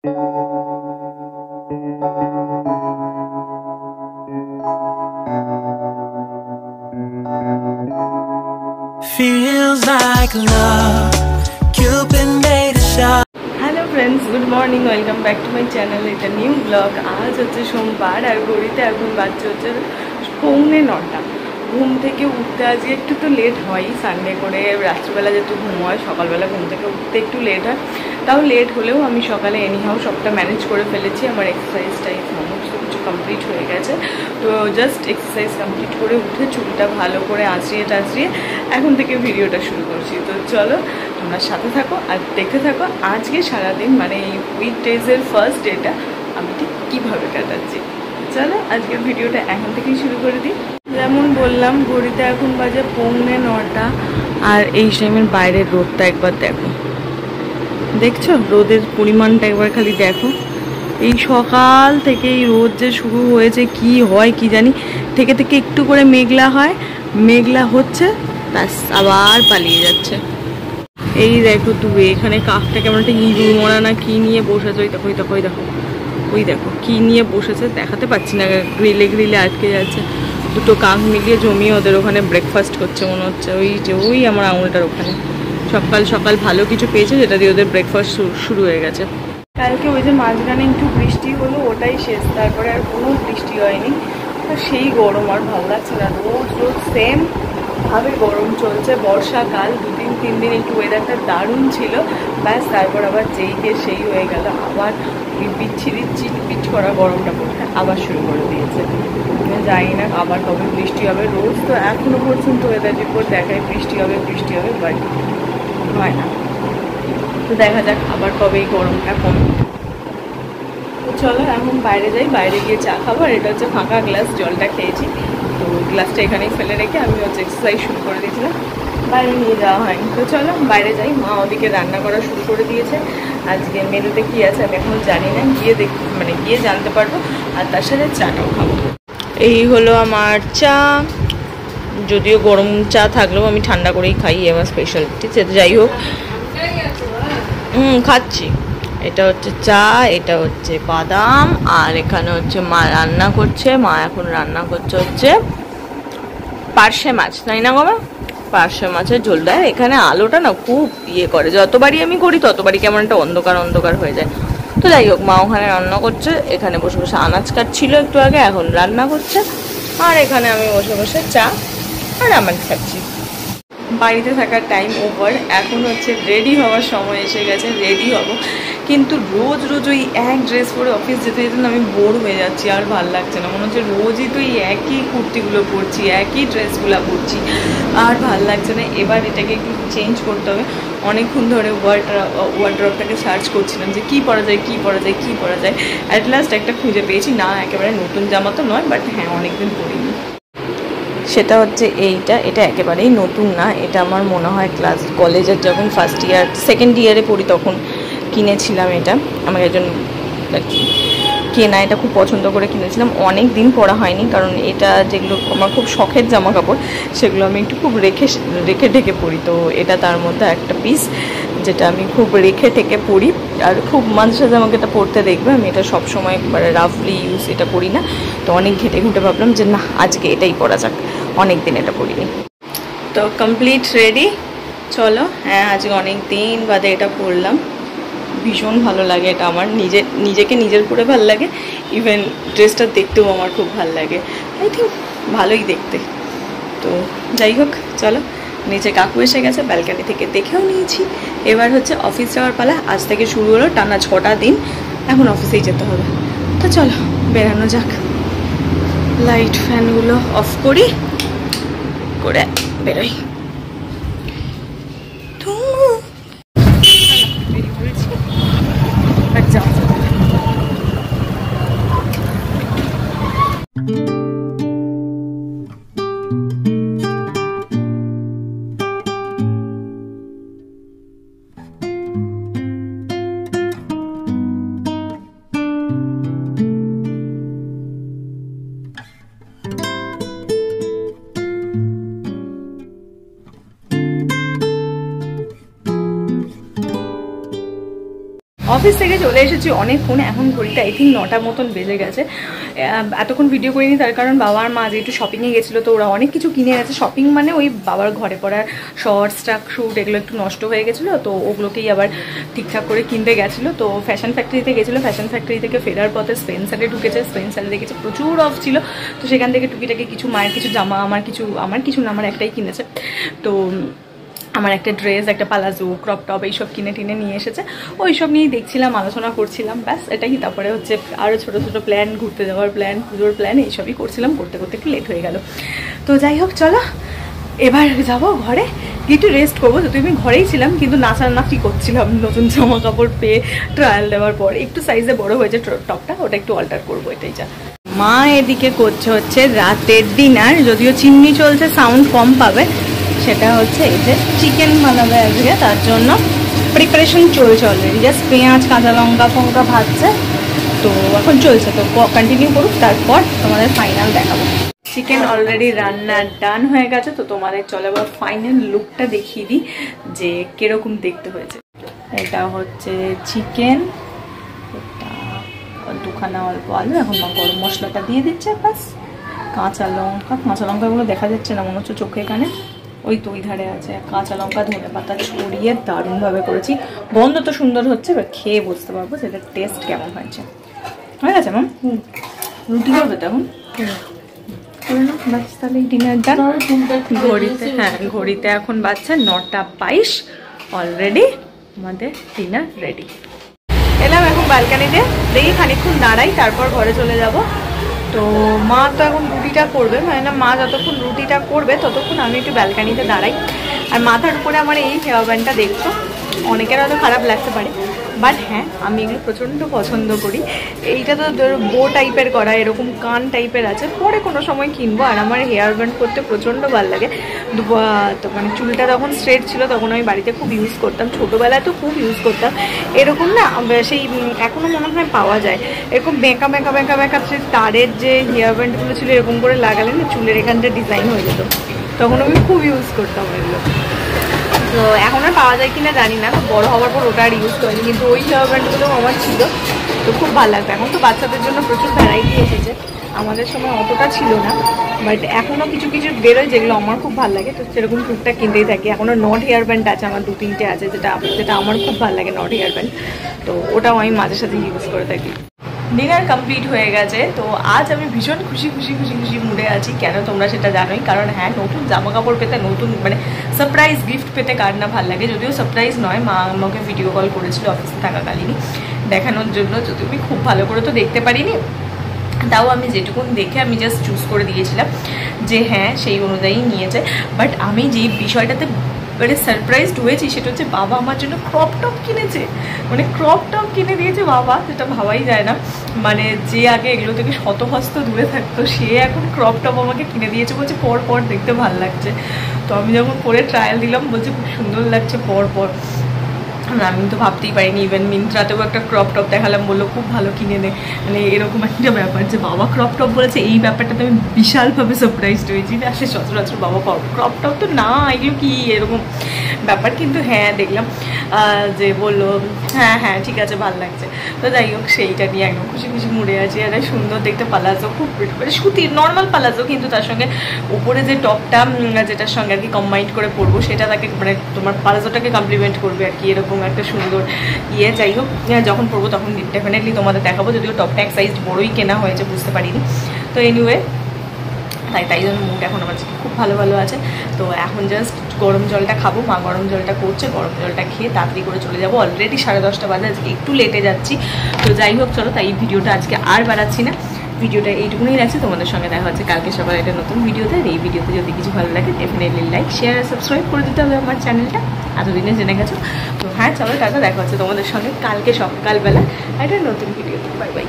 Feels like love, Cupid made a shot. Hello friends, good morning, welcome back to my channel. এটা new blog. আজ হচ্ছে সোমবার আর ঘড়িতে এখন বাজছে হচ্ছে 9:45। ঘুম থেকে উঠতে আজকে একটু তো লেট হয়, সানডে করে রাত্রিবেলা যেহেতু ঘুম হয়, সকালবেলা ঘুম থেকে উঠতে একটু লেট হয়। তাও লেট হলেও আমি সকালে এনিহাও সবটা ম্যানেজ করে ফেলেছি। আমার এক্সারসাইজটাই সমস্ত কিছু কমপ্লিট হয়ে গেছে। তো জাস্ট এক্সারসাইজ কমপ্লিট করে উঠে চুলটা ভালো করে আঁচড়িয়ে টাচড়িয়ে এখন থেকে ভিডিওটা শুরু করছি। তো চলো তোমরা সাথে থাকো আর দেখতে থাকো আজকে সারাদিন, মানে এই উইকডেজের ফার্স্ট ডেটা আমি ঠিক কীভাবে কাটাচ্ছি। চলো আজকের ভিডিওটা এখন থেকেই শুরু করে দিই। যেমন বললাম, ঘড়িতে এখন বাজে 9:45 আর এই টাইমের বাইরের রোদটা একবার দেখো, দেখছো রোদের পরিমাণটা একবার খালি দেখো। এই সকাল থেকে এই রোদ যে শুরু হয়েছে, কি হয় কি জানি, থেকে থেকে একটু করে মেঘলা হয়, মেঘলা হচ্ছে ব্যাস আবার পালিয়ে যাচ্ছে। এই দেখো তুমি এখানে কাকটা কেমন একটা ইঁদুর মরা না কি নিয়ে বসেছে, ওই দেখো ওই দেখো ওই দেখো ওই দেখো কি নিয়ে বসেছে, দেখাতে পাচ্ছি না, গ্রিলে গ্রিলে আটকে যাচ্ছে। দুটো কাক মিলিয়ে জমিয়ে ওদের ওখানে ব্রেকফাস্ট করছে মনে হচ্ছে। ওই যে ওই আমার আঙুলটার ওখানে সকাল সকাল ভালো কিছু পেয়েছে, যেটা দিয়ে ওদের ব্রেকফাস্ট শুরু হয়ে গেছে। কালকে ওই যে মাঝখানে একটু বৃষ্টি হলো, ওটাই শেষ, তারপরে আর কোনো বৃষ্টি হয়নি। সেই গরম, আর ভালো লাগছে না, রোজ রোজ সেম ভাবে গরম চলছে। বর্ষাকাল 2-3 দিন একটু ওয়েদারটা দারুণ ছিল, ব্যাস তারপর আবার যেই কে সেই হয়ে গেল, আবার ওই বিচ্ছিরি চিটপিট করা গরমটা পড়তে আবার শুরু করে দিয়েছে। জানি না আবার কবে বৃষ্টি হবে। রোজ তো এখনো পর্যন্ত ওয়েদার রিপোর্ট দেখায় বৃষ্টি হবে বৃষ্টি হবে, বাট হয় না। তো দেখা যাক আবার কবে এই গরমটা কমে। তো চলো এখন বাইরে যাই, বাইরে গিয়ে চা খাবো। আর এটা হচ্ছে ফাঁকা গ্লাস, জলটা খেয়েছি, তো গ্লাসটা এখানেই ফেলে রেখে আমি হচ্ছে এক্সারসাইজ শুরু করে দিয়েছিলাম, বাইরে নিয়ে যাওয়া হয়নি। তো চলো বাইরে যাই। মা ওদিকে রান্না করা শুরু করে দিয়েছে। আজকে মেনুতে কী আছে আমি এখন জানি না, গিয়ে মানে গিয়ে জানতে পারবো। আর তার সাথে চাটাও খাবো। এই হলো আমার চা, যদিও গরম চা থাকলেও আমি ঠান্ডা করেই খাই, আমার স্পেশালিটি। যাই হোক, খাচ্ছি। এটা হচ্ছে চা, এটা হচ্ছে বাদাম, আর এখানে হচ্ছে মা রান্না করছে। মা এখন রান্না করছে হচ্ছে পার্শে মাছ, তাই না বাবা? পার্শে মাছের ঝোল দেয়। এখানে আলোটা না খুব ইয়ে করে, যতবারই আমি করি ততবারই কেমন একটা অন্ধকার অন্ধকার হয়ে যায়। তো যাই হোক, মা ওখানে রান্না করছে, এখানে বসে বসে আনাজ কাটছিল একটু আগে, এখন রান্না করছে। আর এখানে আমি বসে বসে চা আর আমার খাচ্ছি। বাড়িতে থাকার টাইম ওভার, এখন হচ্ছে রেডি হওয়ার সময় এসে গেছে, রেডি হব। কিন্তু রোজ রোজ ওই এক ড্রেস পরে অফিস যেতে যেতে আমি বোর হয়ে যাচ্ছি, আর ভাল লাগছে না। মনে হচ্ছে রোজই তো এই একই কুর্তিগুলো পরছি, একই ড্রেসগুলো পরছি, আর ভাল লাগছে না। এবার এটাকে একটু চেঞ্জ করতে হবে। অনেকক্ষণ ধরে ওয়ার্ড্রপটাকে সার্চ করছিলাম যে কী পরা যায় কী পরা যায় কী পরা যায়। অ্যাট লাস্ট একটা খুঁজে পেয়েছি, না একেবারে নতুন জামা তো নয়, বাট হ্যাঁ অনেকদিন পরিনি। সেটা হচ্ছে এটা একেবারেই নতুন না। এটা আমার মনে হয় কলেজের যখন ফার্স্ট ইয়ার সেকেন্ড ইয়ারে পড়ি তখন কিনেছিলাম। এটা আমার একজন আর কি কেনা, এটা খুব পছন্দ করে কিনেছিলাম। অনেক দিন পরা হয়নি, কারণ এটা যেগুলো আমার খুব শখের জামা কাপড়, সেগুলো আমি একটু খুব রেখে ঢেকে পরি। তো এটা তার মধ্যে একটা পিস, যেটা আমি খুব রেখে ঠেকে পরি। আর খুব মাঝে সাঝে আমাকে এটা পরতে দেখবে, আমি এটা সবসময় একবারে রাফলি ইউজ এটা করি না। তো অনেক ঘেটে ঘুঁটে ভাবলাম যে না, আজকে এটাই পরা যাক, অনেক দিন এটা পরিনি। তো কমপ্লিট রেডি, চলো। হ্যাঁ, আজকে অনেক দিন বাদে এটা পরলাম, ভীষণ ভালো লাগে। এটা আমার নিজেকে নিজের পরে ভালো লাগে, ইভেন ড্রেসটা দেখতেও আমার খুব ভালো লাগে। আই থিঙ্ক ভালোই দেখতে। তো যাই হোক, চলো। নিচে কাকু এসে গেছে, ব্যালকানি থেকে দেখেও নিয়েছি। এবার হচ্ছে অফিস যাওয়ার পালা। আজ থেকে শুরু হলো টানা 6টা দিন, এখন অফিসেই যেতে হবে। তো চলো বেরানো যাক। লাইট ফ্যানগুলো অফ করি, করে বেরোই। অফিস থেকে চলে এসেছি অনেকক্ষণ, এখন ঘড়িটা আই থিঙ্ক 9টা মতন বেজে গেছে। এতক্ষণ ভিডিও করিনি তার কারণ বাবা আর মা যেহেতু শপিংয়ে গেছিলো, তো ওরা অনেক কিছু কিনে গেছে। শপিং মানে ওই বাবার ঘরে পড়ার শর্টস ট্রাক শ্যুট এগুলো একটু নষ্ট হয়ে গেছিলো, তো ওগুলোকেই আবার ঠিকঠাক করে কিনতে গেছিলো। তো ফ্যাশন ফ্যাক্টরিতে গেছিলো, ফ্যাশন ফ্যাক্টরি থেকে ফেরার পথে স্পেন্সারে ঢুকেছে, স্পেন্সারে দেখেছে প্রচুর অফ ছিল, তো সেখান থেকে টুকিটাকি কিছু মায়ের কিছু জামা, আমার কিছু না, আমার একটাই কিনেছে। তো আমার একটা ড্রেস, একটা পালাজো, ক্রপ টপ এইসব কিনে টিনে নিয়ে এসেছে। ওইসব নিয়েই দেখছিলাম, আলোচনা করছিলাম, ব্যাস এটাই। তারপরে হচ্ছে আরও ছোটো ছোটো প্ল্যান, ঘুরতে যাওয়ার প্ল্যান, পুজোর প্ল্যান, এইসবই করছিলাম। করতে করতে একটু লেট হয়ে গেল। তো যাই হোক, চলো এবার যাবো ঘরে, একটু রেস্ট করবো। তো তুমি ঘরেই ছিলাম, কিন্তু নাচানাচি করছিলাম নতুন জামা কাপড় পেয়ে ট্রায়াল দেওয়ার পর। একটু সাইজে বড় হয়েছে টপটা, ওটা একটু অল্টার করবো, এটাই যা। মা এদিকে করছে হচ্ছে রাতের ডিনার, যদিও চিমনি চলছে, সাউন্ড কম পাবে। সেটা হচ্ছে এই যে চিকেন বানাবে আজকে, তার জন্য প্রিপারেশন চলছে অলরেডি। জাস্ট পেঁয়াজ, কাঁচা লঙ্কা ফঙ্কা ভাজছে, তো এখন চলছে। তো কন্টিনিউ করুক, তারপর তোমাদের ফাইনাল দেখাবো। চিকেন অলরেডি রান্না ডান হয়ে গেছে, তো তোমাদের চলে আবার ফাইনাল লুকটা দেখিয়ে দিই যে কিরকম দেখতে হয়েছে। এটা হচ্ছে চিকেন, এটা দুখানা অল্প আলু, এখন গরম মশলাটা দিয়ে দিচ্ছে, ব্যাস। কাঁচা লঙ্কাগুলো দেখা যাচ্ছে না, মনে হচ্ছে চোখে কানে, ওই তো ওই ধারে আছে। কাঁচা লঙ্কা, ধনে পাতা ছড়িয়ে দারুণভাবে করেছি। গন্ধ তো সুন্দর হচ্ছে, এবার খেয়ে বুঝতে পারবো সেটার টেস্ট কেমন হয়েছে। হয়ে গেছে ম্যাম, রুটি করবে তখন তাহলে ডিনারটা। ঘড়িতে, হ্যাঁ ঘড়িতে এখন বাজছে 9:22, অলরেডি আমাদের ডিনার রেডি। এলাম এখন ব্যালকানিতে, দেখি খানিকক্ষণ দাঁড়াই, তারপর ঘরে চলে যাব। তো মা তো এখন রুটিটা করবে, মানে না, মা যতক্ষণ রুটিটা করবে ততক্ষণ আমি একটু ব্যালকানিতে দাঁড়াই। আর মাথার উপরে আমার এই হেয়ার ব্যান্ডটা দেখছো, অনেকের হয়তো খারাপ লাগতে পারে, বাট হ্যাঁ আমি এগুলো প্রচণ্ড পছন্দ করি। এইটা তো বো টাইপের করা, এরকম কান টাইপের আছে, পরে কোনো সময় কিনবো। আর আমার হেয়ার ব্যান্ড করতে প্রচণ্ড ভালো লাগে। তো মানে চুলটা যখন স্ট্রেট ছিল তখন আমি বাড়িতে খুব ইউজ করতাম, ছোটোবেলায় তো খুব ইউজ করতাম। এরকম না, সেই এখনও মনে হয় পাওয়া যায় এরকম বেঁকা বেঁকা বেঁকা বেঁকা তারের যে হেয়ার ব্যান্ডগুলো ছিল, এরকম করে লাগালে না চুলের এখানটা ডিজাইন হয়ে যেত, তখন আমি খুব ইউজ করতাম এগুলো। তো এখন আর পাওয়া যায় কিনা জানি না, বড় হওয়ার পর ওটা আর ইউজ করিনি, কিন্তু ওই হেয়ার ব্যান্ডগুলো আমার ছিল, তো খুব ভালো লাগতো। এখন তো বাচ্চাদের জন্য প্রচুর ভ্যারাইটি এসেছে, আমাদের সময় অতটা ছিল না, বাট এখনও কিছু কিছু বেরোয় যেগুলো আমার খুব ভালো লাগে, তো সেরকম টুকটা কিনতেই থাকি। এখনও নট হেয়ার ব্যান্ড আছে আমার, 2-3টে আছে, যেটা আমার খুব ভালো লাগে, নট হেয়ার ব্যান্ড, তো ওটাও আমি মাঝে সাথে ইউজ করে থাকি। ডিনার কমপ্লিট হয়ে গেছে, তো আজ আমি ভীষণ খুশি মুডে আছি। কেন তোমরা সেটা জানোই, কারণ হ্যাঁ নতুন জামা কাপড় পেতে, নতুন মানে সারপ্রাইজ গিফট পেতে কার না ভালো লাগে। যদিও সারপ্রাইজ নয়, মা আমাকে ভিডিও কল করেছিল অফিসে থাকাকালীনই দেখানোর জন্য, যদিও আমি খুব ভালো করে তো দেখতে পারিনি, তাও আমি যেটুকুন দেখে আমি জাস্ট চুজ করে দিয়েছিলাম যে হ্যাঁ সেই অনুযায়ী নিয়েছে। বাট আমি যেই বিষয়টাতে মানে সারপ্রাইজড হয়েছি সেটা হচ্ছে বাবা আমার জন্য ক্রপ টপ কিনেছে, মানে ক্রপ টপ কিনে দিয়েছে বাবা, যেটা ভাবাই যায় না। মানে যে আগে এগুলো থেকে শতহস্ত দূরে থাকতো, সে এখন ক্রপ টপ আমাকে কিনে দিয়েছে, বলছে পর দেখতে ভালো লাগছে। তো আমি যখন পরে ট্রায়াল দিলাম, বলছে খুব সুন্দর লাগছে পর। আমি তো ভাবতেই পারিনি, ইভেন মিন্ত্রাতেও একটা ক্রপ টপ দেখালাম, বললো খুব ভালো, কিনে নে। মানে এরকম একটা ব্যাপার যে বাবা ক্রপ টপ বলেছে, এই ব্যাপারটাতে আমি বিশালভাবে সারপ্রাইজড হয়েছি। আসলে সচরাচর বাবা ক্রপ টপ তো না, এগুলো কি এরকম ব্যাপার। কিন্তু হ্যাঁ দেখলাম যে বললো হ্যাঁ ঠিক আছে ভালো লাগছে। তো যাই হোক, সেইটা নিয়ে একদম খুশি মুড়ে আছি। আর সুন্দর দেখতে পালাজো, খুব মানে সুতির নর্মাল পালাজো, কিন্তু তার সঙ্গে উপরে যে টপটা যেটার সঙ্গে আর কি কম্বাইন্ড করে পরবো, সেটা তাকে মানে তোমার পালাজোটাকে কমপ্লিমেন্ট করবে আর কি, এরকম একটা সুন্দর ইয়ে। যাই হোক, যখন পরবো তখন ডেফিনেটলি তোমাদের দেখাবো, যদিও টপটা এক সাইজ বড়ই কেনা হয়েছে, বুঝতে পারিনি। তো এনিওয়ে, তাই জন্য মুড এখন আমার খুব ভালো আছে। তো এখন জাস্ট গরম জলটা খাবো, মা গরম জলটা করছে, গরম জলটা খেয়ে তাড়াতাড়ি করে চলে যাবো। অলরেডি 10:30 বাজে, আজকে একটু লেটে যাচ্ছি। তো যাই হোক চলো, তাই এই ভিডিওটা আজকে আর বাড়াচ্ছি না, ভিডিওটা এইটুকুনি রাখছি। তোমাদের সঙ্গে দেখা হচ্ছে কালকে সকালে একটা নতুন ভিডিওতে। এই ভিডিওতে যদি কিছু ভালো লাগে ডেফিনেটলি লাইক, শেয়ার আর সাবস্ক্রাইব করে দিতে হবে আমার চ্যানেলটা, এতদিনে জেনে গেছো। তো হ্যাঁ চলো টাটা, দেখা হচ্ছে তোমাদের সঙ্গে কালকে সকালবেলা একটা নতুন ভিডিওতে। Bye bye.